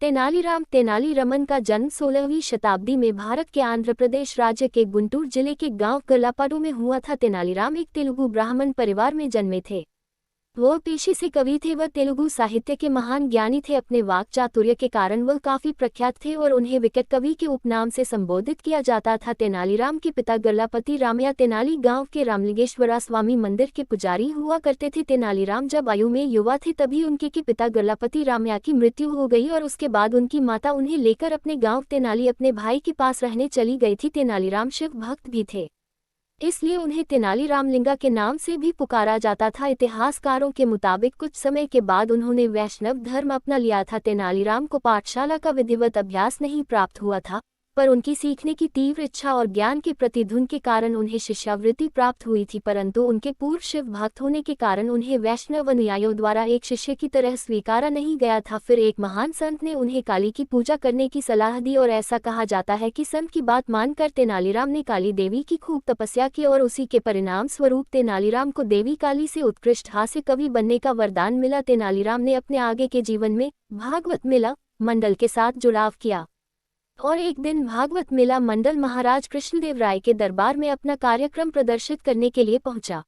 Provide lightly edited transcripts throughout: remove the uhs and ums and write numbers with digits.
तेनाली रमन का जन्म 16वीं शताब्दी में भारत के आंध्र प्रदेश राज्य के गुंटूर जिले के गांव गल्लापाडू में हुआ था। तेनालीराम एक तेलुगु ब्राह्मण परिवार में जन्मे थे। वह पेशे से कवि थे। वह तेलुगु साहित्य के महान ज्ञानी थे। अपने वाक चातुर्य के कारण वह काफी प्रख्यात थे और उन्हें विकट कवि के उपनाम से संबोधित किया जाता था। तेनालीराम के पिता गल्लापति रामैया तेनाली गांव के रामलिंगेश्वरा स्वामी मंदिर के पुजारी हुआ करते थे। तेनालीराम जब आयु में युवा थे तभी उनके के पिता गल्लापति रामैया की मृत्यु हो गई और उसके बाद उनकी माता उन्हें लेकर अपने गाँव तेनाली अपने भाई के पास रहने चली गई थी। तेनालीराम शिव भक्त भी थे, इसलिए उन्हें तेनाली रामलिंगा के नाम से भी पुकारा जाता था। इतिहासकारों के मुताबिक कुछ समय के बाद उन्होंने वैष्णव धर्म अपना लिया था। तेनालीराम को पाठशाला का विधिवत अभ्यास नहीं प्राप्त हुआ था, पर उनकी सीखने की तीव्र इच्छा और ज्ञान के प्रति धुन के कारण उन्हें शिष्यावृत्ति प्राप्त हुई थी। परंतु उनके पूर्व शिव भक्त होने के कारण उन्हें वैष्णव अनुयायियों द्वारा एक शिष्य की तरह स्वीकारा नहीं गया था। फिर एक महान संत ने उन्हें काली की पूजा करने की सलाह दी और ऐसा कहा जाता है कि संत की बात मानकर तेनालीराम ने काली देवी की खूब तपस्या की और उसी के परिणाम स्वरूप तेनालीराम को देवी काली से उत्कृष्ट हास्य कवि बनने का वरदान मिला। तेनालीराम ने अपने आगे के जीवन में भागवत मेला मंडल के साथ जुड़ाव किया और एक दिन भागवत मेला मंडल महाराज कृष्णदेव राय के दरबार में अपना कार्यक्रम प्रदर्शित करने के लिए पहुंचा।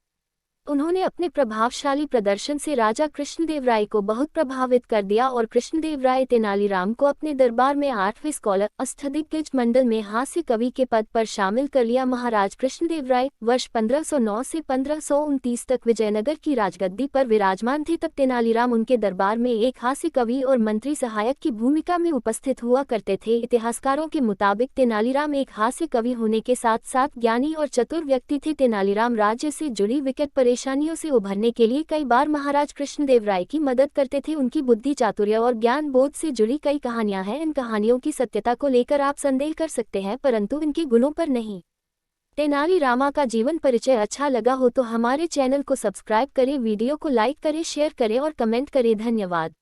उन्होंने अपने प्रभावशाली प्रदर्शन से राजा कृष्णदेव राय को बहुत प्रभावित कर दिया और कृष्णदेव राय तेनालीराम को अपने दरबार में 8वें स्कॉलर अष्टदिग्गज मंडल में हास्य कवि के पद पर शामिल कर लिया। महाराज कृष्णदेव राय वर्ष 1509 से 1529 तक विजयनगर की राजगद्दी पर विराजमान थे। तब तेनालीराम उनके दरबार में एक हास्य कवि और मंत्री सहायक की भूमिका में उपस्थित हुआ करते थे। इतिहासकारों के मुताबिक तेनालीराम एक हास्य कवि होने के साथ साथ ज्ञानी और चतुर व्यक्ति थे। तेनालीराम राज्य से जुड़ी विकट परेशानियों से उभरने के लिए कई बार महाराज कृष्णदेव राय की मदद करते थे। उनकी बुद्धि चातुर्य और ज्ञान बोध से जुड़ी कई कहानियां हैं। इन कहानियों की सत्यता को लेकर आप संदेह कर सकते हैं, परंतु इनके गुणों पर नहीं। तेनाली रामा का जीवन परिचय अच्छा लगा हो तो हमारे चैनल को सब्सक्राइब करें, वीडियो को लाइक करें, शेयर करें और कमेंट करें। धन्यवाद।